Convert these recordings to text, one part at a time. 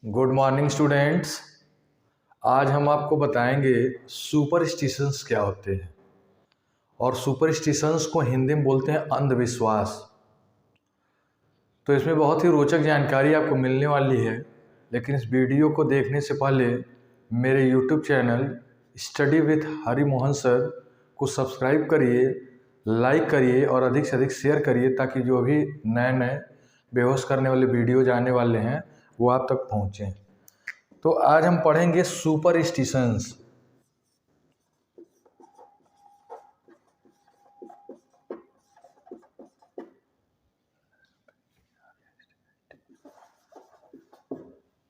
Good morning students. आज हम आपको बताएंगे सुपरस्टिशंस क्या होते हैं और सुपरस्टिशंस को हिंदी में बोलते हैं अंधविश्वास। तो इसमें बहुत ही रोचक जानकारी आपको मिलने वाली है, लेकिन इस वीडियो को देखने से पहले मेरे YouTube channel study with Hari Mohan sir को सब्सक्राइब करिए, लाइक करिए और अधिक से अधिक शेयर करिए, ताकि जो भी नए नए बेहोश करने वाले वीडियोज आने वाले हैं वो आप तक पहुँचें। तो आज हम पढ़ेंगे सुपरस्टिशंस।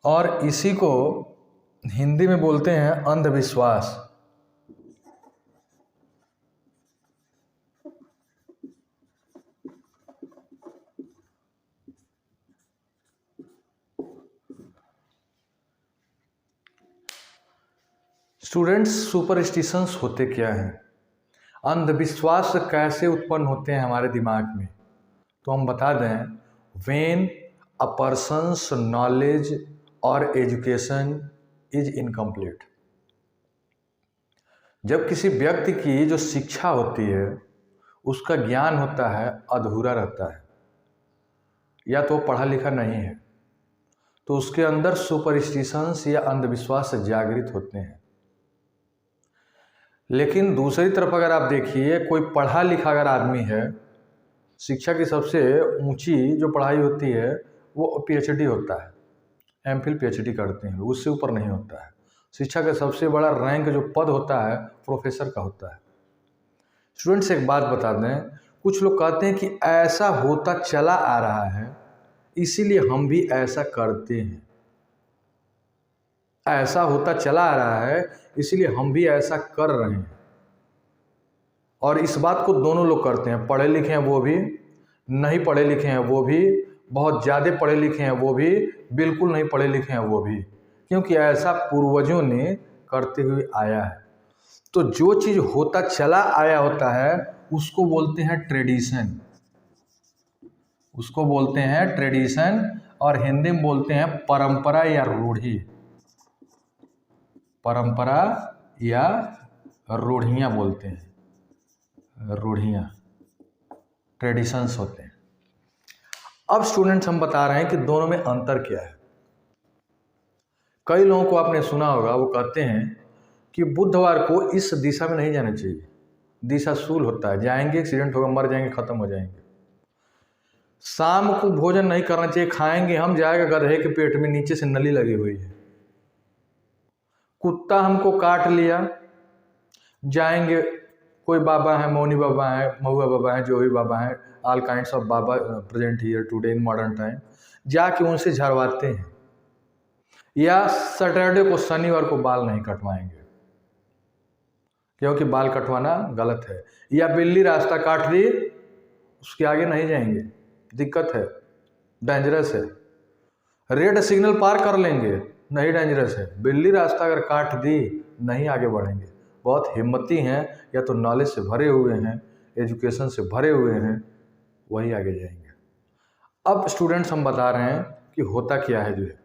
और इसी को हिंदी में बोलते हैं अंधविश्वास। स्टूडेंट्स, सुपरस्टिशंस होते क्या हैं, अंधविश्वास कैसे उत्पन्न होते हैं हमारे दिमाग में, तो हम बता दें। व्हेन अ पर्सन्स नॉलेज और एजुकेशन इज इनकम्प्लीट, जब किसी व्यक्ति की जो शिक्षा होती है, उसका ज्ञान होता है, अधूरा रहता है या तो पढ़ा लिखा नहीं है, तो उसके अंदर सुपरस्टिशंस या अंधविश्वास जागृत होते हैं। लेकिन दूसरी तरफ अगर आप देखिए, कोई पढ़ा लिखा अगर आदमी है, शिक्षा की सबसे ऊंची जो पढ़ाई होती है वो पीएचडी होता है, एमफिल पीएचडी करते हैं, उससे ऊपर नहीं होता है। शिक्षा का सबसे बड़ा रैंक जो पद होता है प्रोफेसर का होता है। स्टूडेंट्स, एक बात बता दें, कुछ लोग कहते हैं कि ऐसा होता चला आ रहा है इसीलिए हम भी ऐसा करते हैं, ऐसा होता चला आ रहा है इसलिए हम भी ऐसा कर रहे हैं। और इस बात को दोनों लोग करते हैं, पढ़े लिखे हैं वो भी, नहीं पढ़े लिखे हैं वो भी, बहुत ज़्यादा पढ़े लिखे हैं वो भी, बिल्कुल नहीं पढ़े लिखे हैं वो भी, क्योंकि ऐसा पूर्वजों ने करते हुए आया है। तो जो चीज़ होता चला आया होता है उसको बोलते हैं ट्रेडिशन, उसको बोलते हैं ट्रेडिशन, और हिंदी में बोलते हैं परंपरा या रूढ़ी, परंपरा या रूढ़ियाँ बोलते हैं, रूढ़ियाँ, ट्रेडिशंस होते हैं। अब स्टूडेंट्स, हम बता रहे हैं कि दोनों में अंतर क्या है। कई लोगों को आपने सुना होगा, वो कहते हैं कि बुधवार को इस दिशा में नहीं जाना चाहिए, दिशा शूल होता है, जाएंगे एक्सीडेंट होगा, मर जाएंगे, खत्म हो जाएंगे। शाम को भोजन नहीं करना चाहिए, खाएंगे हम, जाएगा गधे के पेट में, नीचे से नली लगी हुई है। कुत्ता हमको काट लिया, जाएंगे, कोई बाबा है, मौनी बाबा है, महुआ बाबा है, जो भी बाबा है, all kinds of Baba present here today in modern time, जाके उनसे झड़वाते हैं। या सैटरडे को, शनिवार को बाल नहीं कटवाएंगे क्योंकि बाल कटवाना गलत है। या बिल्ली रास्ता काट दी, उसके आगे नहीं जाएंगे, दिक्कत है, डेंजरस है। रेड सिग्नल पार कर लेंगे, नहीं डेंजरस है। बिल्ली रास्ता अगर काट दी, नहीं आगे बढ़ेंगे। बहुत हिम्मती हैं, या तो नॉलेज से भरे हुए हैं, एजुकेशन से भरे हुए हैं, वही आगे जाएंगे। अब स्टूडेंट्स, हम बता रहे हैं कि होता क्या है। जो है,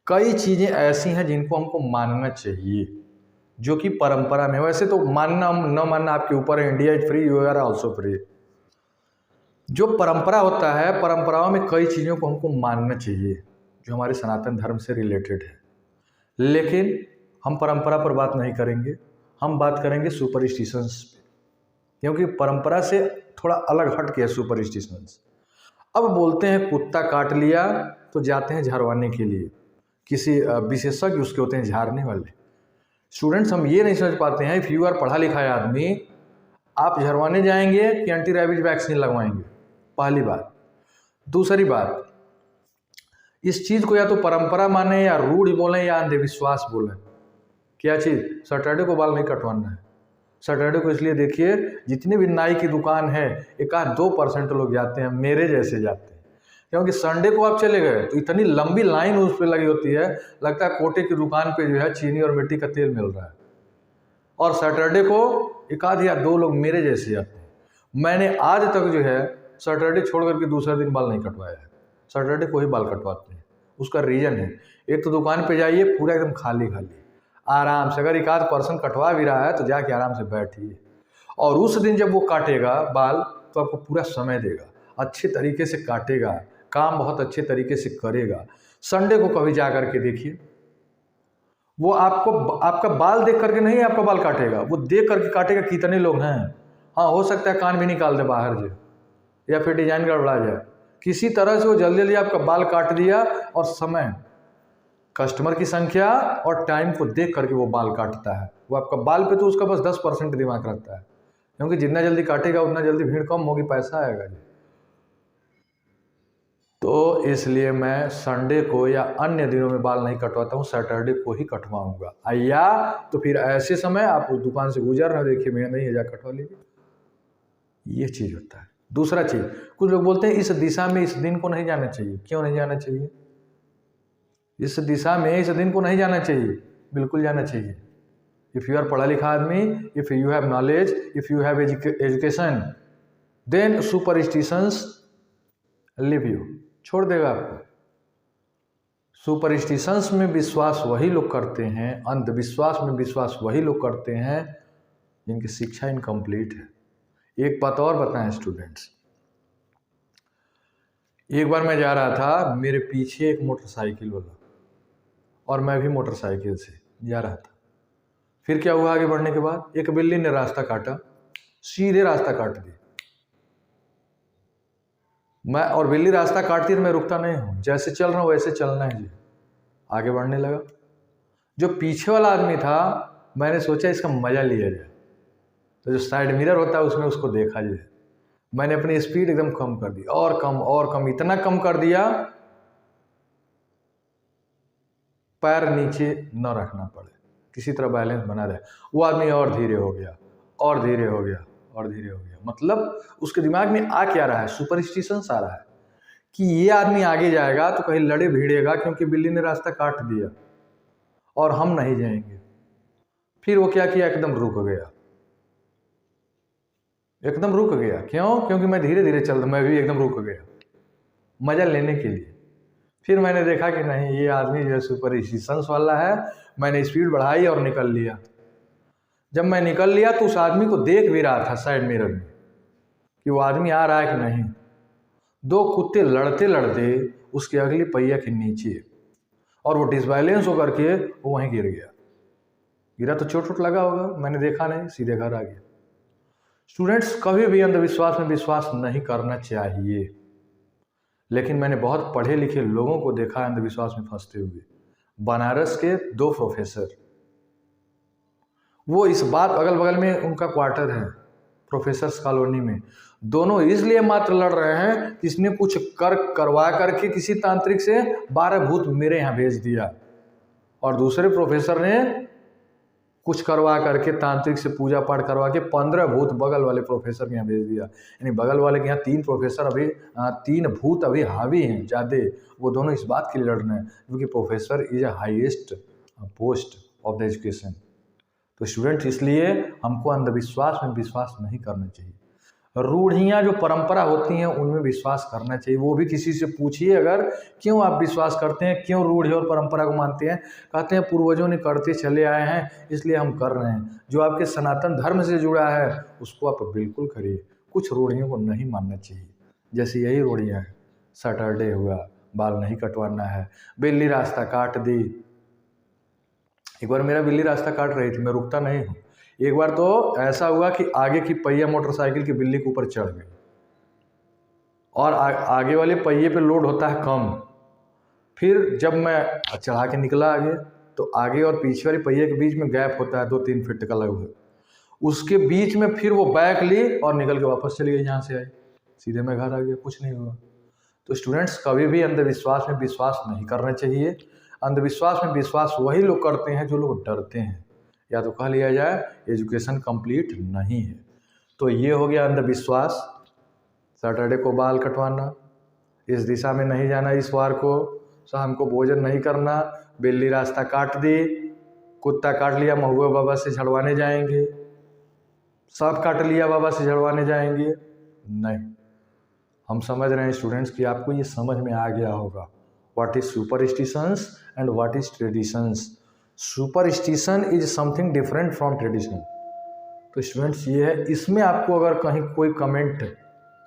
कई चीज़ें ऐसी हैं जिनको हमको मानना चाहिए, जो कि परंपरा में, वैसे तो मानना न मानना आपके ऊपर है, India is free, you are also free. जो परंपरा होता है, परंपराओं में कई चीज़ों को हमको मानना चाहिए जो हमारे सनातन धर्म से रिलेटेड है। लेकिन हम परंपरा पर बात नहीं करेंगे, हम बात करेंगे सुपरस्टिशंस पे, क्योंकि परंपरा से थोड़ा अलग हट के है सुपरस्टिशंस। अब बोलते हैं कुत्ता काट लिया तो जाते हैं झाड़वाने के लिए, किसी विशेषज्ञ उसके होते हैं झाड़ने वाले। स्टूडेंट्स, हम ये नहीं समझ पाते हैं, इफ यू आर पढ़ा लिखा है आदमी, आप झड़वाने जाएंगे कि एंटी रैबिज वैक्सीन लगवाएंगे, पहली बात। दूसरी बात, इस चीज़ को या तो परंपरा माने, या रूढ़ बोलें, या अंधविश्वास बोलें। क्या चीज़? सैटरडे को बाल नहीं कटवाना है। सैटरडे को इसलिए देखिए, जितनी भी नाई की दुकान है, 1-2% लोग जाते हैं, मेरे जैसे जाते हैं, क्योंकि संडे को आप चले गए तो इतनी लंबी लाइन उस पर लगी होती है, लगता है कोटे की दुकान पे जो है चीनी और मिट्टी का तेल मिल रहा है। और सैटरडे को 1-2 लोग मेरे जैसे जाते हैं। मैंने आज तक जो है सैटरडे छोड़ करके दूसरा दिन बाल नहीं कटवाया है, सैटरडे को ही बाल कटवाते हैं। उसका रीज़न है। एक तो दुकान पे जाइए पूरा एकदम खाली खाली, आराम से, अगर एक आध पर्सन कटवा भी रहा है तो जाके आराम से बैठिए, और उस दिन जब वो काटेगा बाल तो आपको पूरा समय देगा, अच्छे तरीके से काटेगा, काम बहुत अच्छे तरीके से करेगा। संडे को कभी जा करके देखिए, वो आपको आपका बाल देख करके नहीं आपका बाल काटेगा, वो देख करके काटेगा कितने लोग हैं। हाँ, हो सकता है कान भी निकाल दे बाहर जो, या फिर डिजाइन गड़बड़ा जाए, किसी तरह से वो जल्दी जल्दी आपका बाल काट दिया, और समय, कस्टमर की संख्या और टाइम को देख करके वो बाल काटता है। वो आपका बाल पे तो उसका बस 10% दिमाग रहता है, क्योंकि जितना जल्दी काटेगा उतना जल्दी भीड़ कम होगी, पैसा आएगा जी। तो इसलिए मैं संडे को या अन्य दिनों में बाल नहीं कटवाता हूँ, सैटरडे को ही कटवाऊंगा। या तो फिर ऐसे समय आप उस दुकान से गुजर रहे हो, देखिए मेरा नहीं है, जा कटवा लीजिए, ये चीज़ होता है। दूसरा चीज़, कुछ लोग बोलते हैं इस दिशा में इस दिन को नहीं जाना चाहिए। क्यों नहीं जाना चाहिए? इस दिशा में इस दिन को नहीं जाना चाहिए, बिल्कुल जाना चाहिए। इफ़ यू आर पढ़ा लिखा आदमी, if you have knowledge, if you have education, then superstitions leave you, छोड़ देगा आपको। सुपरस्टिशंस में विश्वास वही लोग करते हैं, अंधविश्वास में विश्वास वही लोग करते हैं जिनकी शिक्षा इनकम्प्लीट है। एक बात और बताएं स्टूडेंट्स, एक बार मैं जा रहा था, मेरे पीछे एक मोटरसाइकिल वाला, और मैं भी मोटरसाइकिल से जा रहा था। फिर क्या हुआ, आगे बढ़ने के बाद एक बिल्ली ने रास्ता काटा, सीधे रास्ता काट दिया। मैं, और बिल्ली रास्ता काटती है तो मैं रुकता नहीं हूँ, जैसे चल रहा हूँ वैसे चलना है जी, आगे बढ़ने लगा। जो पीछे वाला आदमी था, मैंने सोचा इसका मजा लिया जाए, तो जो साइड मिरर होता है उसमें उसको देखा जाए। मैंने अपनी स्पीड एकदम कम कर दी, और कम और कम, इतना कम कर दिया पैर नीचे न रखना पड़े, किसी तरह बैलेंस बना रहे। वो आदमी और धीरे हो गया, और धीरे हो गया, और धीरे हो गया। मतलब उसके दिमाग में आ क्या रहा है, सुपरस्टिशंस आ रहा है कि ये आदमी आगे जाएगा तो कहीं लड़े भिड़ेगा, क्योंकि बिल्ली ने रास्ता काट दिया और हम नहीं जाएंगे। फिर वो क्या किया, एकदम रुक गया, एकदम रुक गया। क्यों? क्योंकि मैं धीरे धीरे चल रहा, मैं भी एकदम रुक गया मजा लेने के लिए। फिर मैंने देखा कि नहीं, ये आदमी जो सुपरस्टिशंस वाला है। मैंने स्पीड बढ़ाई और निकल लिया। जब मैं निकल लिया तो उस आदमी को देख भी रहा था साइड मिरर में कि वो आदमी आ रहा है कि नहीं। दो कुत्ते लड़ते लड़ते उसके अगली पहिया के नीचे, और वो डिसबैलेंस होकर के वो वहीं गिर गया। गिरा तो चोट लगा होगा, मैंने देखा नहीं, सीधे घर आ गया। स्टूडेंट्स, कभी भी अंधविश्वास में विश्वास नहीं करना चाहिए, लेकिन मैंने बहुत पढ़े लिखे लोगों को देखा अंधविश्वास में फंसते हुए। बनारस के 2 प्रोफेसर, वो इस बात, अगल बगल में उनका क्वार्टर है प्रोफेसर्स कॉलोनी में, दोनों इसलिए मात्र लड़ रहे हैं कि इसने कुछ करवा करके किसी तांत्रिक से 12 भूत मेरे यहाँ भेज दिया, और दूसरे प्रोफेसर ने कुछ करवा करके तांत्रिक से पूजा पाठ करवा के 15 भूत बगल वाले प्रोफेसर के यहाँ भेज दिया। यानी बगल वाले के यहाँ 3 प्रोफेसर अभी 3 भूत अभी हावी हैं ज़्यादा। वो दोनों इस बात के लिए लड़ रहे हैं क्योंकि professor is a highest post of the education. तो स्टूडेंट, इसलिए हमको अंधविश्वास में विश्वास नहीं करना चाहिए। रूढ़ियाँ जो परंपरा होती हैं उनमें विश्वास करना चाहिए। वो भी किसी से पूछिए अगर, क्यों आप विश्वास करते हैं, क्यों रूढ़ी और परंपरा को मानते हैं। कहते हैं पूर्वजों ने करते चले आए हैं इसलिए हम कर रहे हैं। जो आपके सनातन धर्म से जुड़ा है उसको आप बिल्कुल करिए, कुछ रूढ़ियों को नहीं मानना चाहिए। जैसे यही रूढ़ियाँ हैं, सैटरडे हुआ, बाल नहीं कटवाना है, बिल्ली रास्ता काट दी। एक बार मेरा बिल्ली रास्ता काट रही थी, मैं रुकता नहीं हूँ। एक बार तो ऐसा हुआ कि आगे की पहिया मोटरसाइकिल की बिल्ली के ऊपर चढ़ गई, और आगे वाले पहिए पे लोड होता है कम। फिर जब मैं चढ़ा के निकला आगे, तो आगे और पीछे वाले पहिए के बीच में गैप होता है 2-3 फीट का लगभग, उसके बीच में फिर वो बैक ली और निकल के वापस चली गई जहाँ से आई। सीधे मैं घर आ गया, कुछ नहीं हुआ। तो स्टूडेंट्स, कभी भी अंधविश्वास में विश्वास नहीं करना चाहिए। अंधविश्वास में विश्वास वही लोग करते हैं जो लोग डरते हैं, या तो कह लिया जाए एजुकेशन कंप्लीट नहीं है। तो ये हो गया अंधविश्वास। सैटरडे को बाल कटवाना, इस दिशा में नहीं जाना, इस वार को शाम को भोजन नहीं करना, बिल्ली रास्ता काट दी, कुत्ता काट लिया महुआ बाबा से झड़वाने जाएंगे, सांप काट लिया बाबा से झड़वाने जाएंगे। नहीं, हम समझ रहे हैं स्टूडेंट्स कि आपको ये समझ में आ गया होगा, what is superstitions and what is traditions. Superstition is something different from tradition. तो स्टूडेंट्स ये है, इसमें आपको अगर कहीं कोई कमेंट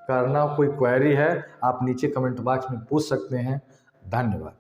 करना, कोई क्वेरी है, आप नीचे कमेंट बॉक्स में पूछ सकते हैं। धन्यवाद।